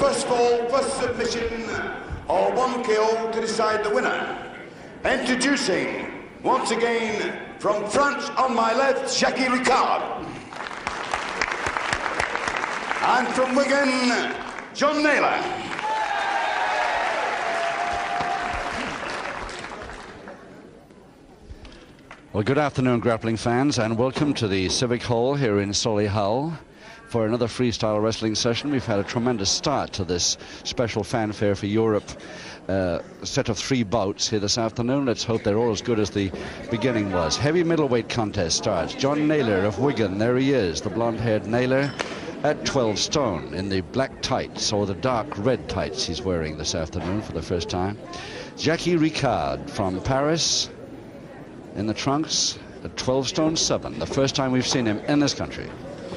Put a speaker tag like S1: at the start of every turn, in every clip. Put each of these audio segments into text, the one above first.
S1: first fall, first submission, or one KO to decide the winner. Introducing, once again, from France on my left, Jacky Ricard. And from Wigan, John Naylor.
S2: Well, good afternoon, grappling fans, and welcome to the Civic Hall here in Solihull for another freestyle wrestling session. We've had a tremendous start to this special fanfare for Europe. Set of 3 bouts here this afternoon. Let's hope they're all as good as the beginning was. Heavy middleweight contest starts. John Naylor of Wigan, there he is, the blonde-haired Naylor at 12 stone in the black tights, or the dark red tights he's wearing this afternoon for the first time. Jacky Ricard from Paris in the trunks at 12 stone 7, the first time we've seen him in this country.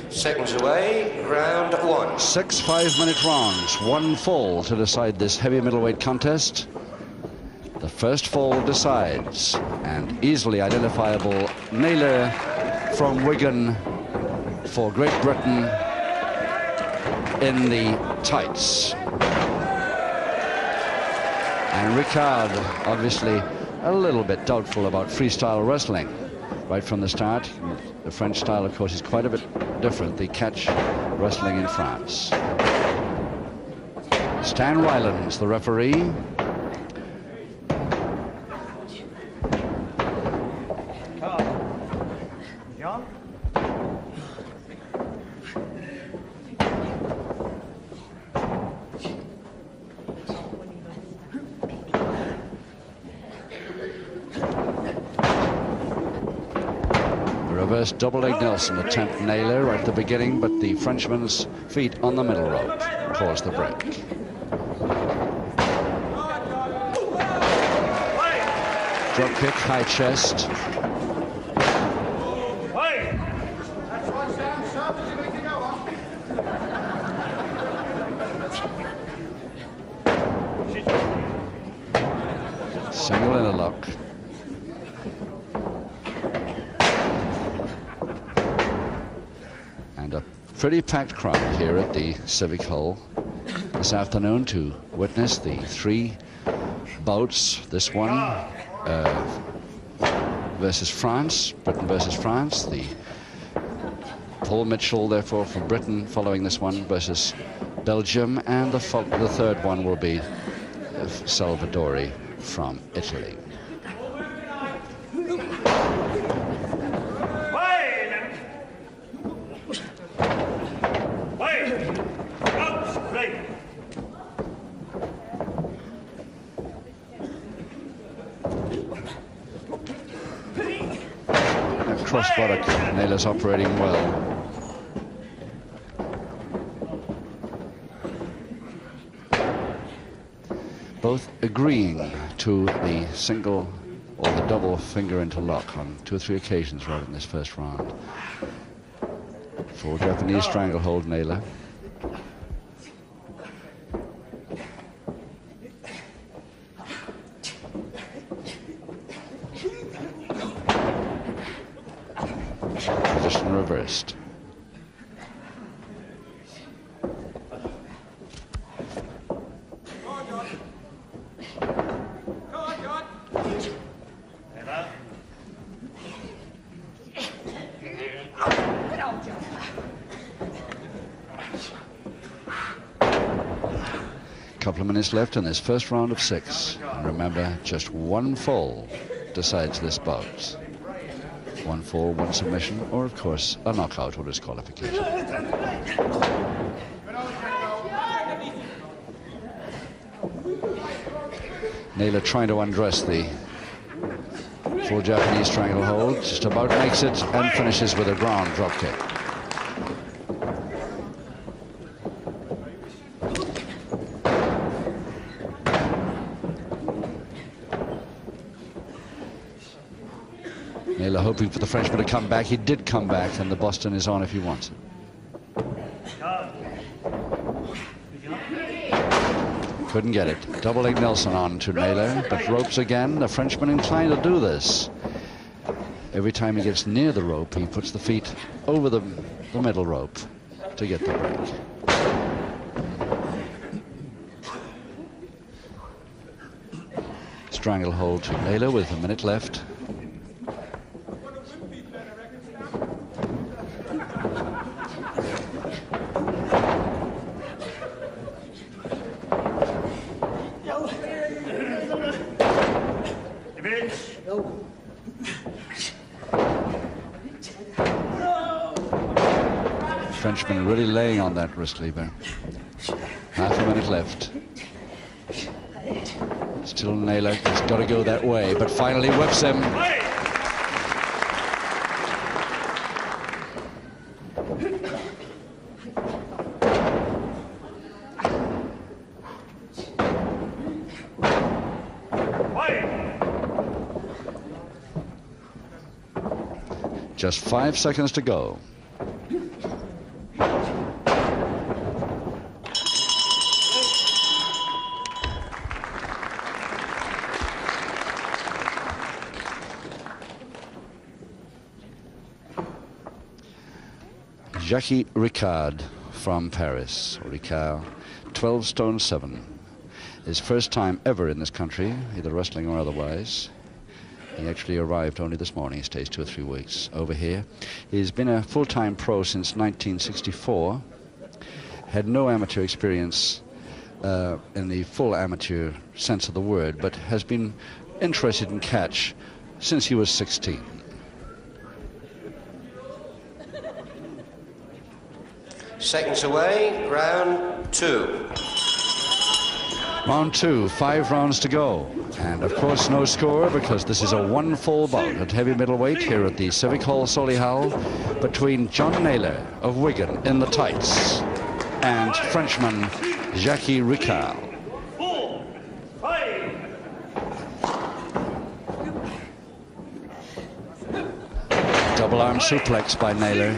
S3: Seconds away, round 1.
S2: 6 5-minute rounds, 1 fall to decide this heavy middleweight contest. The first fall decides, and easily identifiable Naylor from Wigan for Great Britain in the tights. And Ricard, obviously a little bit doubtful about freestyle wrestling right from the start. The French style, of course, is quite a bit different, the catch wrestling in France. Stan Rylands, the referee. Reverse double leg Nelson attempt Naylor right at the beginning, but the Frenchman's feet on the middle rope caused the break. Drop kick, high chest. Single in a lock. Pretty packed crowd here at the Civic Hall this afternoon to witness the 3 bouts. This one versus France, Britain versus France. The Paul Mitchell, therefore, from Britain following this one versus Belgium, and the third one will be Salvadori from Italy. Cross buttock, Naylor's operating well. Both agreeing to the single or the double finger interlock on 2 or 3 occasions right in this first round. Full Japanese stranglehold, Naylor. Position reversed. Couple of minutes left in this first round of 6. And remember, just 1 fall decides this bout. 1 fall, 1 submission, or of course a knockout or disqualification. Naylor trying to undress the full Japanese stranglehold, just about makes it and finishes with a ground drop kick. Naylor hoping for the Frenchman to come back. He did come back, and the Boston is on if he wants it. Couldn't get it. Double leg Nelson on to Naylor, but ropes again. The Frenchman inclined to do this. Every time he gets near the rope, he puts the feet over the middle rope to get the break. stranglehold to Naylor with a minute left. Frenchman really laying on that wrist lever. Half a minute left. Still Naylor, he's got to go that way, but finally whips him. Just 5 seconds to go. Jacky Ricard from Paris. Ricard, 12 stone 7. His first time ever in this country, either wrestling or otherwise. He actually arrived only this morning. He stays 2 or 3 weeks over here. He's been a full-time pro since 1964. Had no amateur experience in the full amateur sense of the word, but has been interested in catch since he was 16.
S3: Seconds away, round 2.
S2: Round 2, 5 rounds to go. And of course no score, because this is a one-fall bout at heavy middleweight here at the Civic Hall, Solihull, between John Naylor of Wigan in the tights and Frenchman Jacky Ricard. Double arm suplex by Naylor.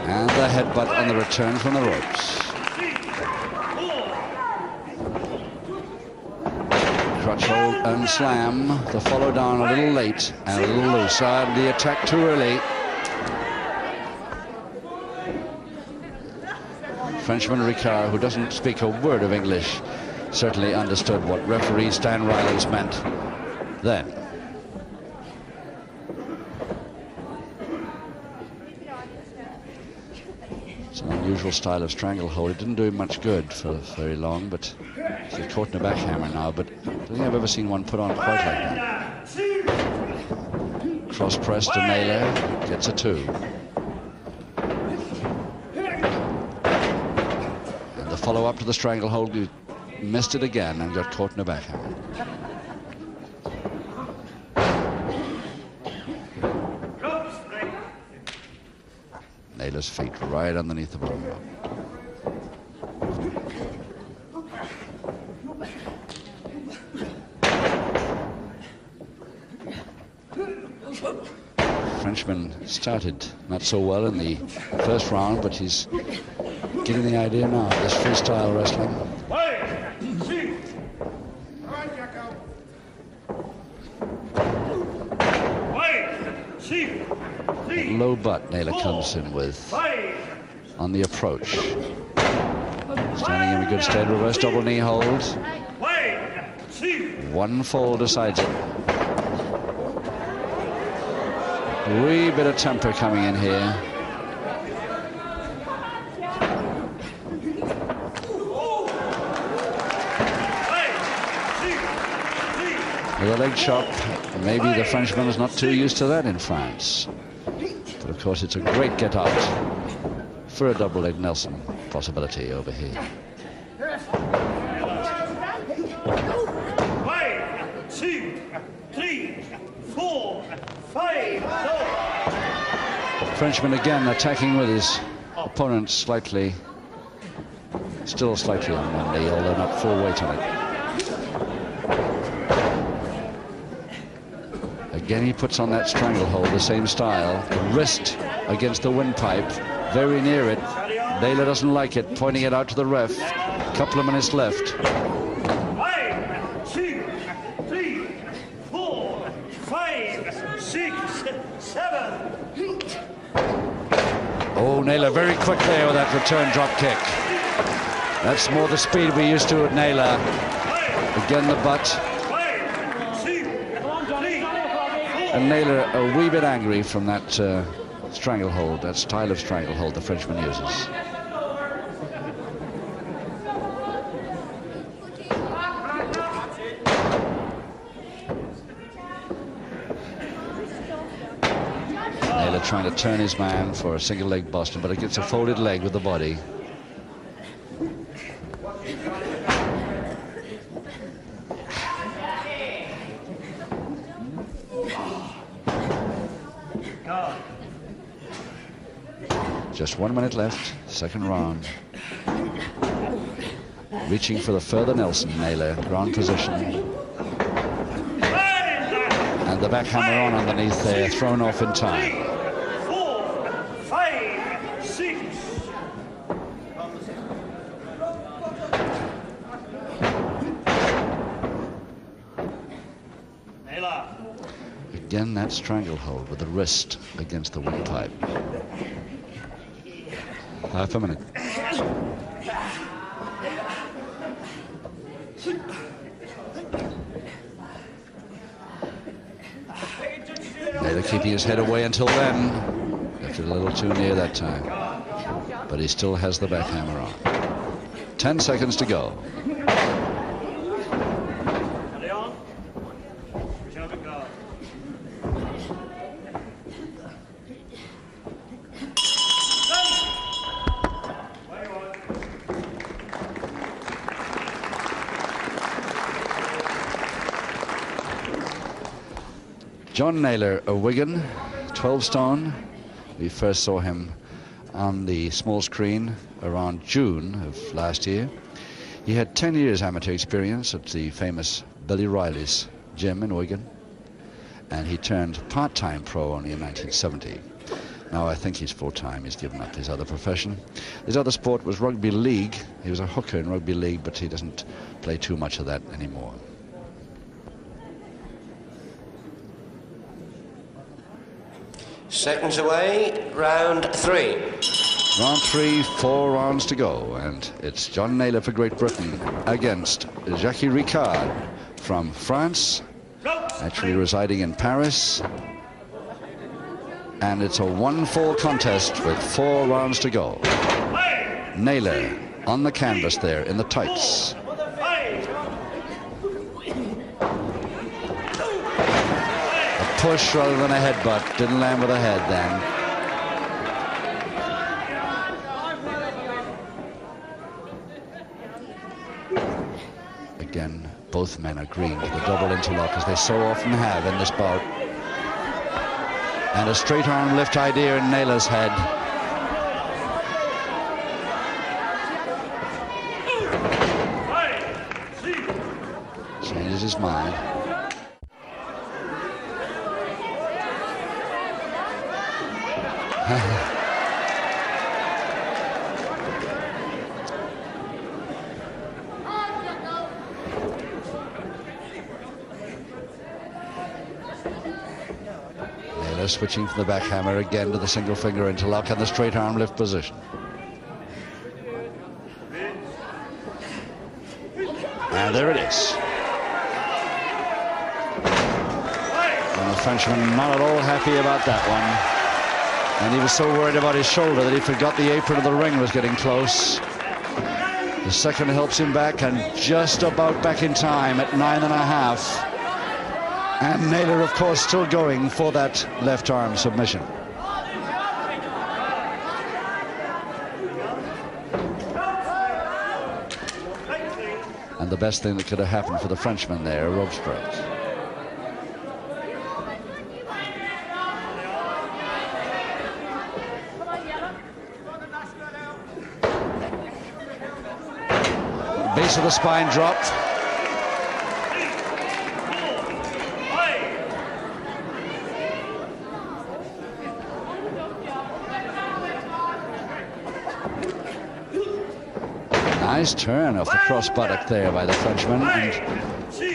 S2: And the headbutt on the return from the ropes. Crutch hold and slam. The follow down a little late and a little loose. The attack too early. Frenchman Ricard, who doesn't speak a word of English, certainly understood what referee Stan Riley's meant then. It's an unusual style of stranglehold. It didn't do him much good for very long, but he's caught in a backhammer now, but I don't think I've ever seen one put on quite like that. Cross press to Naylor, gets a 2. And the follow up to the stranglehold, he missed it again and got caught in a backhammer. Naylor's feet right underneath the bottom rope. Frenchman started not so well in the first round, but he's getting the idea now of this freestyle wrestling. Low butt Naylor comes in with on the approach. Standing in a good stead, reverse double knee hold. One fall decides it. A wee bit of temper coming in here. With a leg chop, maybe the Frenchman is not too used to that in France. But of course, it's a great get out for a double leg Nelson possibility over here. Frenchman again attacking with his opponent slightly, still slightly on one knee, although not full weight on it. Again, he puts on that stranglehold, the same style. The wrist against the windpipe, very near it. Naylor doesn't like it, pointing it out to the ref. A couple of minutes left.
S4: 1, 2, 3, 4, 5, 6, 7.
S2: Oh, Naylor very quick there with that return drop kick. That's more the speed we used to at Naylor. Again, the butt. And Naylor a wee bit angry from that stranglehold, that style of stranglehold the Frenchman uses. Naylor trying to turn his man for a single leg Boston, but it gets a folded leg with the body. Just 1 minute left, second round. Reaching for the further Nelson, Naylor, ground position. And the back hammer on underneath there, thrown off in time.
S4: 4, 5, 6. Naylor.
S2: Again, that stranglehold with the wrist against the windpipe. Half a minute. Naylor keeping his head away until then. Left it a little too near that time. But he still has the back hammer on. 10 seconds to go. John Naylor of Wigan, 12 stone. We first saw him on the small screen around June of last year. He had 10 years amateur experience at the famous Billy Riley's gym in Wigan, and he turned part-time pro only in 1970. Now I think he's full-time. He's given up his other profession. His other sport was rugby league. He was a hooker in rugby league, but he doesn't play too much of that anymore.
S3: Seconds away, round 3.
S2: Round 3, 4 rounds to go, and it's John Naylor for Great Britain against Jacky Ricard from France, actually residing in Paris. And it's a 1-fall contest with 4 rounds to go. Naylor on the canvas there in the tights. Push rather than a headbutt. Didn't land with a head then. Again, both men agreeing to the double interlock as they so often have in this bout. And a straight arm lift idea in Naylor's head. Changes his mind. Naylor switching from the back hammer again to the single finger interlock and the straight arm lift position. And there it is. And the Frenchman not at all happy about that one. And he was so worried about his shoulder that he forgot the apron of the ring was getting close. The second helps him back, and just about back in time at 9.5. And Naylor, of course, still going for that left arm submission. And the best thing that could have happened for the Frenchman there, a ropes break. Base of the spine dropped. Nice turn off the cross buttock there by the Frenchman, and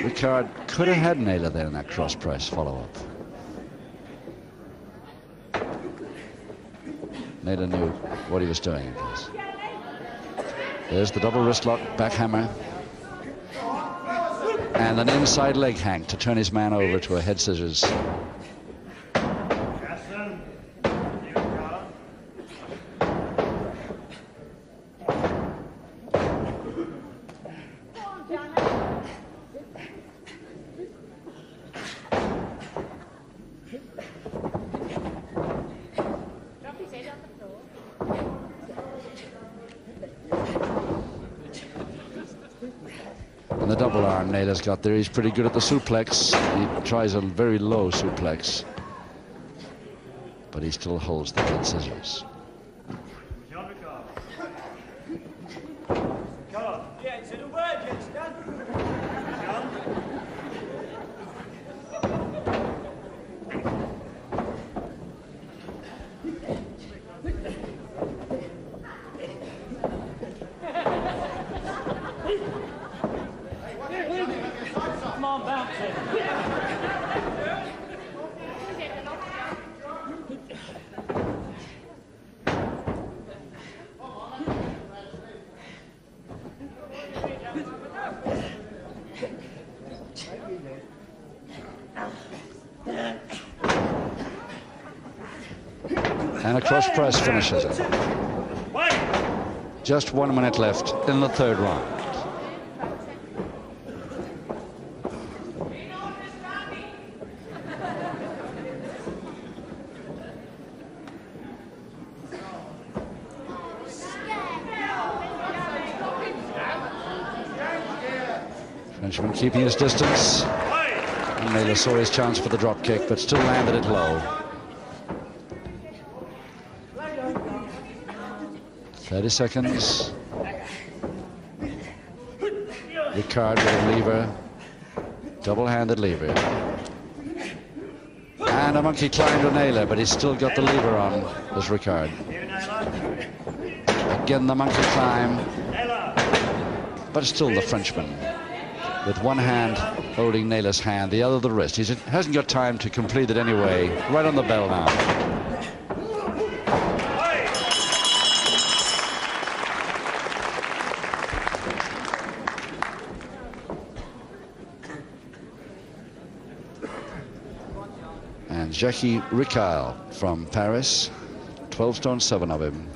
S2: Ricard could have had Naylor there in that cross press follow-up. Naylor knew what he was doing, I guess. There's the double wrist lock, back hammer. And an inside leg hank to turn his man over to a head scissors. And the double arm Naylor's got there. He's pretty good at the suplex. He tries a very low suplex, but he still holds the head scissors.
S4: John Ricard. Ricard. Yeah, it's in a word, yes, done. Come on, bounce it.
S2: And a cross press finishes it. Just 1 minute left in the third round. Frenchman keeping his distance. And Naylor saw his chance for the drop kick, but still landed it low. 30 seconds. Ricard with a lever. Double-handed lever. And a monkey climb to Naylor, but he's still got the lever on, this Ricard. Again the monkey climb. But still the Frenchman, with one hand holding Naylor's hand, the other the wrist. He hasn't got time to complete it anyway. Right on the bell now. And Jacky Ricard from Paris, 12 stone 7 of him,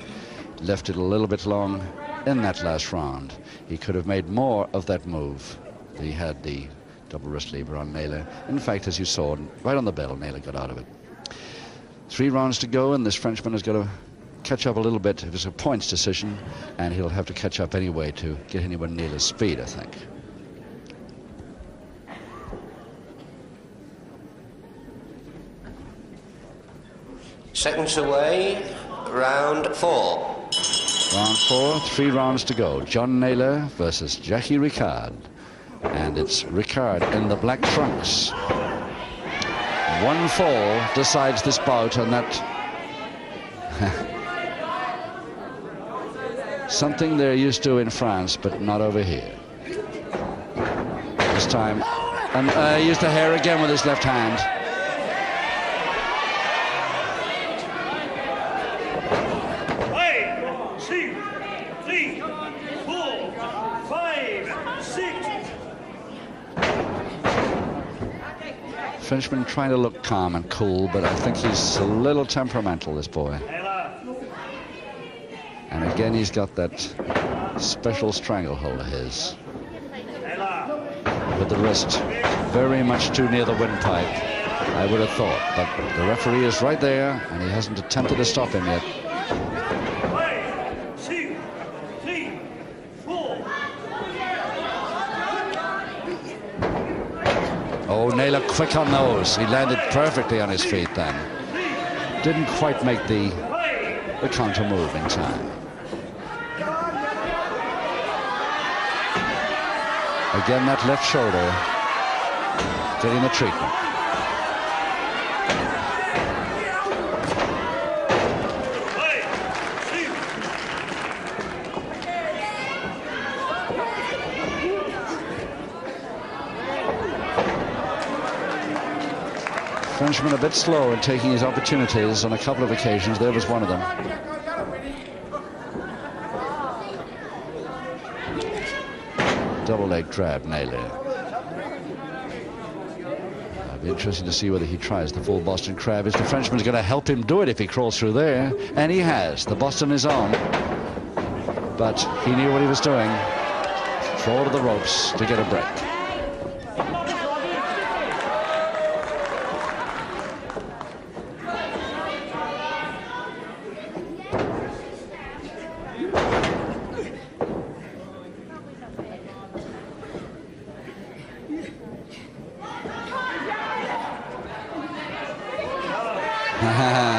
S2: left it a little bit long in that last round. He could have made more of that move. He had the double wrist lever on Naylor. In fact, as you saw, right on the bell, Naylor got out of it. 3 rounds to go, and this Frenchman has got to catch up a little bit. It was a points decision, and he'll have to catch up anyway to get anywhere near Naylor's speed, I think.
S3: Seconds away, round 4.
S2: Round 4, 3 rounds to go. John Naylor versus Jacky Ricard. And it's Ricard in the black trunks. One fall decides this bout, and that something they're used to in France, but not over here. This time, and used the hair again with his left hand. Frenchman trying to look calm and cool, but I think he's a little temperamental, this boy. And again, he's got that special stranglehold of his. With the wrist very much too near the windpipe, I would have thought. But the referee is right there, and he hasn't attempted to stop him yet. Oh, Naylor quick on those. He landed perfectly on his feet then. Didn't quite make the counter move in time. Again, that left shoulder getting the treatment. Frenchman a bit slow in taking his opportunities on a couple of occasions. There was one of them. double leg grab, Naylor. It'll be interesting to see whether he tries the full Boston Crab. Is the Frenchman's going to help him do it if he crawls through there? And he has. The Boston is on. But he knew what he was doing. Crawl to the ropes to get a break.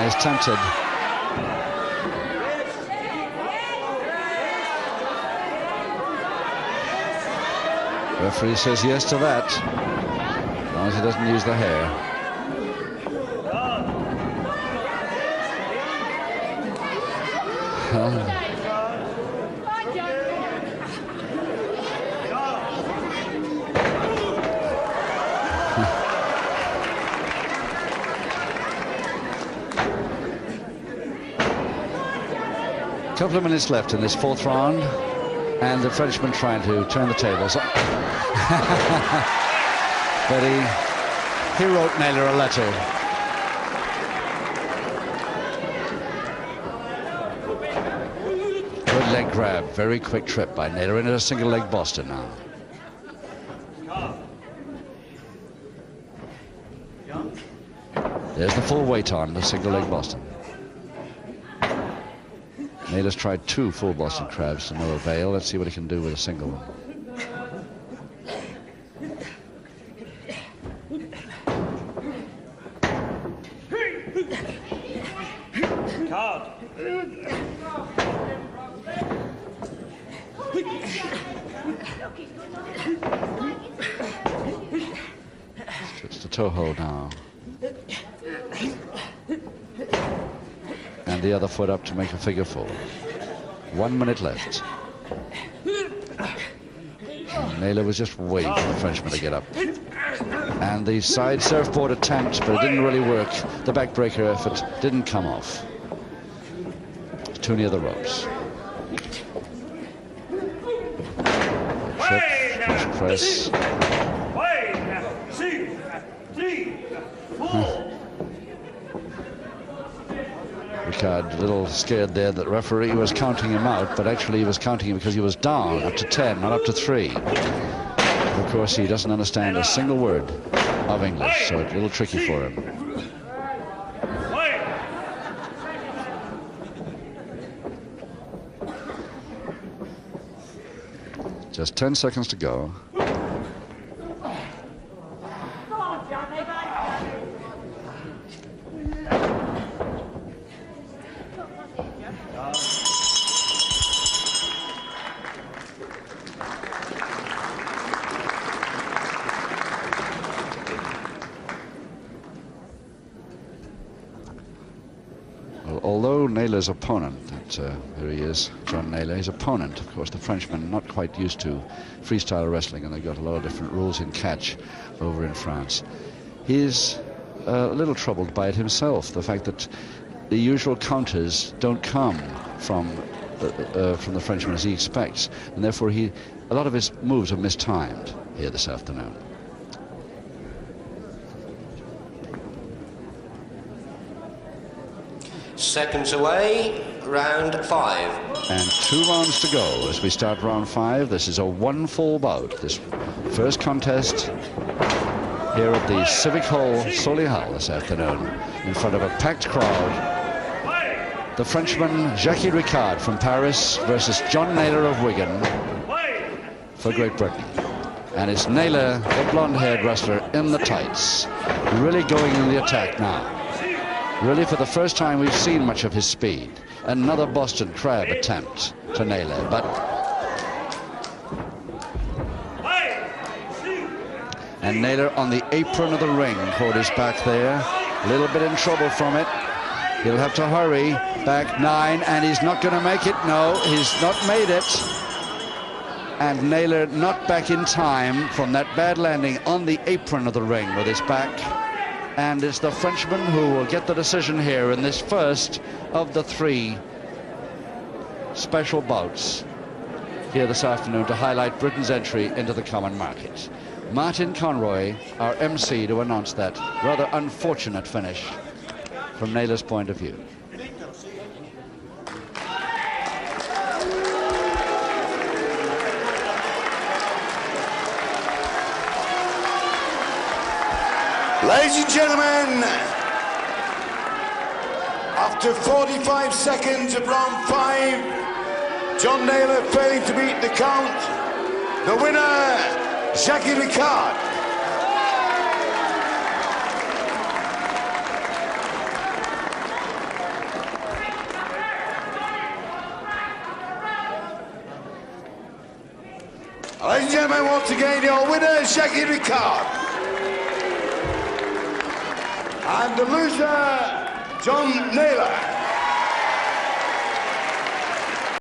S2: He's tempted. Referee says yes to that, as long as he doesn't use the hair. Couple of minutes left in this fourth round, and the Frenchman trying to turn the tables. But he wrote Naylor a letter. Good leg grab, very quick trip by Naylor into a single leg Boston now. There's the full weight on the single leg Boston. Naylor's tried 2 full Boston Crabs to no avail. Let's see what he can do with a single one.
S4: Card.
S2: It's the toe hold now. And the other foot up to make a figure 4. 1 minute left. Naylor was just waiting for the Frenchman to get up. And the side surfboard attempt, but it didn't really work. The backbreaker effort didn't come off. Too near the ropes. Trip, press. Ricard a little scared there that the referee was counting him out, but actually he was counting him because he was down up to 10, not up to 3. Of course, he doesn't understand a single word of English, so it's a little tricky for him. Just 10 seconds to go. Although Naylor's opponent, here he is, John Naylor, his opponent, of course, the Frenchman, not quite used to freestyle wrestling, and they've got a lot of different rules in catch over in France. He's a little troubled by it himself, the fact that the usual counters don't come from the Frenchman as he expects, and therefore a lot of his moves are mistimed here this afternoon.
S3: Seconds away, round 5.
S2: And 2 rounds to go as we start round 5. This is a 1 full bout. This first contest here at the Civic Hall, Solihull this afternoon, in front of a packed crowd. The Frenchman Jacky Ricard from Paris versus John Naylor of Wigan for Great Britain. And it's Naylor, the blonde-haired wrestler, in the tights, really going in the attack now. Really, for the first time, we've seen much of his speed. Another Boston Crab attempt to Naylor, but and Naylor on the apron of the ring toward his back there. A little bit in trouble from it. He'll have to hurry. Back 9, and he's not going to make it. No, he's not made it. And Naylor not back in time from that bad landing on the apron of the ring with his back. And it's the Frenchman who will get the decision here in this first of the 3 special bouts here this afternoon to highlight Britain's entry into the common market. Martin Conroy, our MC, to announce that rather unfortunate finish from Naylor's point of view.
S1: Ladies and gentlemen, after 45 seconds of round 5, John Naylor failing to beat the count, the winner, Jacky Ricard. Ladies and gentlemen, once again, your winner, Jacky Ricard. And the loser, John Naylor.